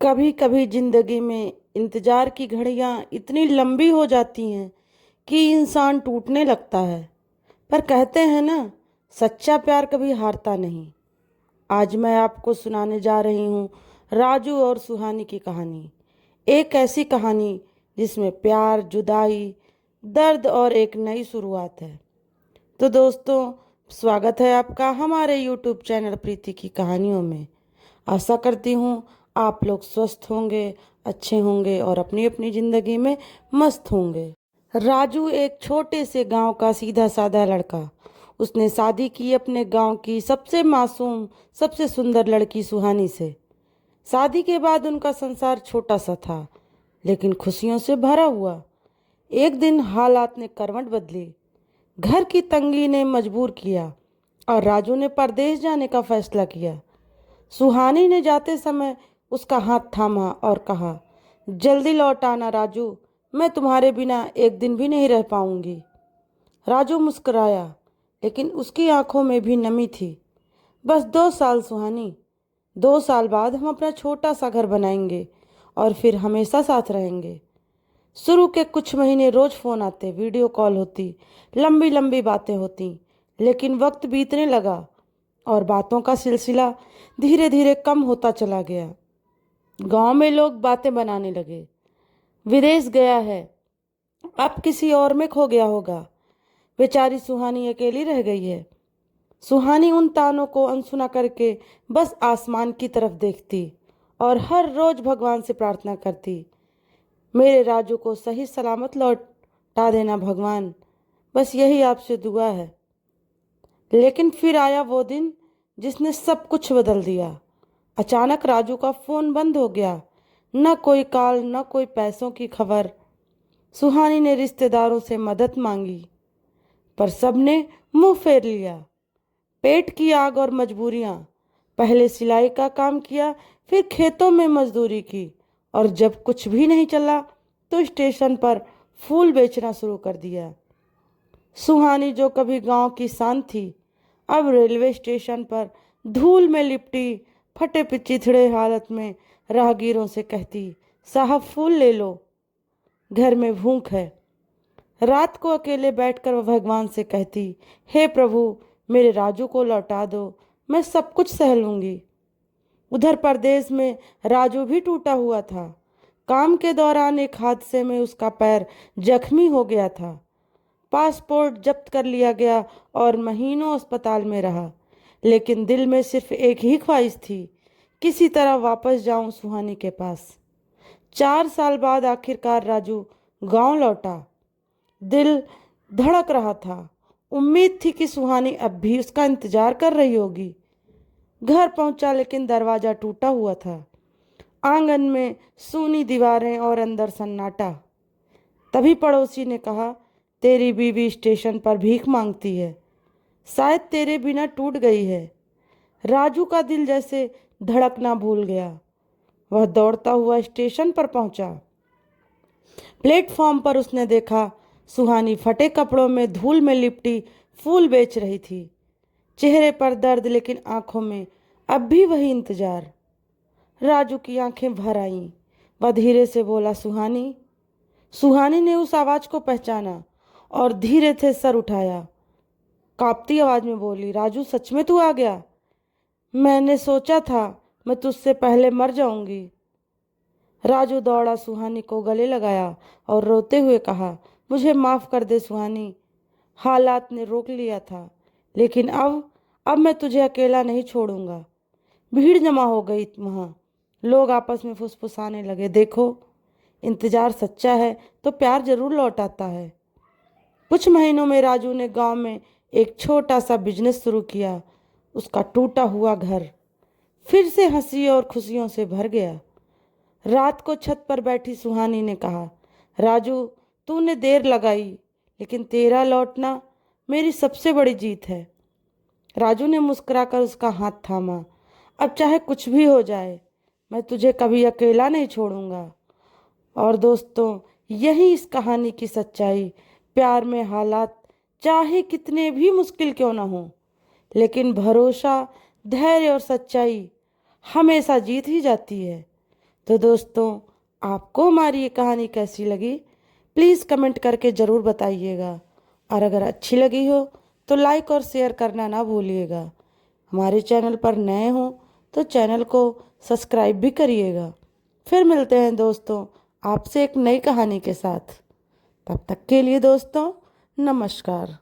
कभी कभी जिंदगी में इंतजार की घड़ियां इतनी लंबी हो जाती हैं कि इंसान टूटने लगता है। पर कहते हैं ना, सच्चा प्यार कभी हारता नहीं। आज मैं आपको सुनाने जा रही हूँ राजू और सुहानी की कहानी। एक ऐसी कहानी जिसमें प्यार, जुदाई, दर्द और एक नई शुरुआत है। तो दोस्तों, स्वागत है आपका हमारे यूट्यूब चैनल प्रीति की कहानियों में। आशा करती हूँ आप लोग स्वस्थ होंगे, अच्छे होंगे और अपनी अपनी ज़िंदगी में मस्त होंगे। राजू एक छोटे से गांव का सीधा साधा लड़का। उसने शादी की अपने गांव की सबसे मासूम, सबसे सुंदर लड़की सुहानी से। शादी के बाद उनका संसार छोटा सा था, लेकिन खुशियों से भरा हुआ। एक दिन हालात ने करवट बदली। घर की तंगी ने मजबूर किया और राजू ने परदेश जाने का फैसला किया। सुहानी ने जाते समय उसका हाथ थामा और कहा, जल्दी लौट आना राजू, मैं तुम्हारे बिना एक दिन भी नहीं रह पाऊंगी। राजू मुस्कुराया, लेकिन उसकी आंखों में भी नमी थी। बस 2 साल सुहानी, 2 साल बाद हम अपना छोटा सा घर बनाएंगे और फिर हमेशा साथ रहेंगे। शुरू के कुछ महीने रोज फोन आते, वीडियो कॉल होती, लंबी लंबी बातें होती। लेकिन वक्त बीतने लगा और बातों का सिलसिला धीरे धीरे कम होता चला गया। गांव में लोग बातें बनाने लगे, विदेश गया है, अब किसी और में खो गया होगा। बेचारी सुहानी अकेली रह गई है। सुहानी उन तानों को अनसुना करके बस आसमान की तरफ देखती और हर रोज भगवान से प्रार्थना करती, मेरे राजू को सही सलामत लौटा देना भगवान, बस यही आपसे दुआ है। लेकिन फिर आया वो दिन जिसने सब कुछ बदल दिया। अचानक राजू का फोन बंद हो गया। न कोई कॉल, न कोई पैसों की खबर। सुहानी ने रिश्तेदारों से मदद मांगी, पर सबने मुंह फेर लिया। पेट की आग और मजबूरियां। पहले सिलाई का काम किया, फिर खेतों में मजदूरी की, और जब कुछ भी नहीं चला तो स्टेशन पर फूल बेचना शुरू कर दिया। सुहानी, जो कभी गांव की शान थी, अब रेलवे स्टेशन पर धूल में लिपटी, फटे चिथड़े हालत में राहगीरों से कहती, साहब फूल ले लो, घर में भूख है। रात को अकेले बैठकर वह भगवान से कहती, हे प्रभु, मेरे राजू को लौटा दो, मैं सब कुछ सह लूंगी। उधर परदेश में राजू भी टूटा हुआ था। काम के दौरान एक हादसे में उसका पैर जख्मी हो गया था। पासपोर्ट जब्त कर लिया गया और महीनों अस्पताल में रहा। लेकिन दिल में सिर्फ एक ही ख्वाहिश थी, किसी तरह वापस जाऊं सुहानी के पास। 4 साल बाद आखिरकार राजू गांव लौटा। दिल धड़क रहा था। उम्मीद थी कि सुहानी अब भी उसका इंतजार कर रही होगी। घर पहुंचा, लेकिन दरवाजा टूटा हुआ था। आंगन में सूनी दीवारें और अंदर सन्नाटा। तभी पड़ोसी ने कहा, तेरी बीवी स्टेशन पर भीख मांगती है, शायद तेरे बिना टूट गई है। राजू का दिल जैसे धड़कना भूल गया। वह दौड़ता हुआ स्टेशन पर पहुंचा। प्लेटफॉर्म पर उसने देखा, सुहानी फटे कपड़ों में धूल में लिपटी फूल बेच रही थी। चेहरे पर दर्द, लेकिन आंखों में अब भी वही इंतजार। राजू की आंखें भर आईं। वह धीरे से बोला, सुहानी। सुहानी ने उस आवाज को पहचाना और धीरे से सर उठाया। कांपती आवाज में बोली, राजू, सच में तू आ गया? मैंने सोचा था मैं तुझसे पहले मर जाऊंगी। राजू दौड़ा, सुहानी को गले लगाया और रोते हुए कहा, मुझे माफ कर दे सुहानी, हालात ने रोक लिया था, लेकिन अब मैं तुझे अकेला नहीं छोड़ूंगा। भीड़ जमा हो गई वहां। लोग आपस में फुसफुसाने लगे, देखो, इंतजार सच्चा है तो प्यार जरूर लौट आता है। कुछ महीनों में राजू ने गांव में एक छोटा सा बिजनेस शुरू किया। उसका टूटा हुआ घर फिर से हंसी और खुशियों से भर गया। रात को छत पर बैठी सुहानी ने कहा, राजू, तूने देर लगाई, लेकिन तेरा लौटना मेरी सबसे बड़ी जीत है। राजू ने मुस्कुराकर उसका हाथ थामा। अब चाहे कुछ भी हो जाए, मैं तुझे कभी अकेला नहीं छोड़ूंगा। और दोस्तों, यही इस कहानी की सच्चाई। प्यार में हालात चाहे कितने भी मुश्किल क्यों ना हो, लेकिन भरोसा, धैर्य और सच्चाई हमेशा जीत ही जाती है। तो दोस्तों, आपको हमारी ये कहानी कैसी लगी, प्लीज़ कमेंट करके ज़रूर बताइएगा। और अगर अच्छी लगी हो तो लाइक और शेयर करना ना भूलिएगा। हमारे चैनल पर नए हो तो चैनल को सब्सक्राइब भी करिएगा। फिर मिलते हैं दोस्तों आपसे एक नई कहानी के साथ। तब तक के लिए दोस्तों, नमस्कार।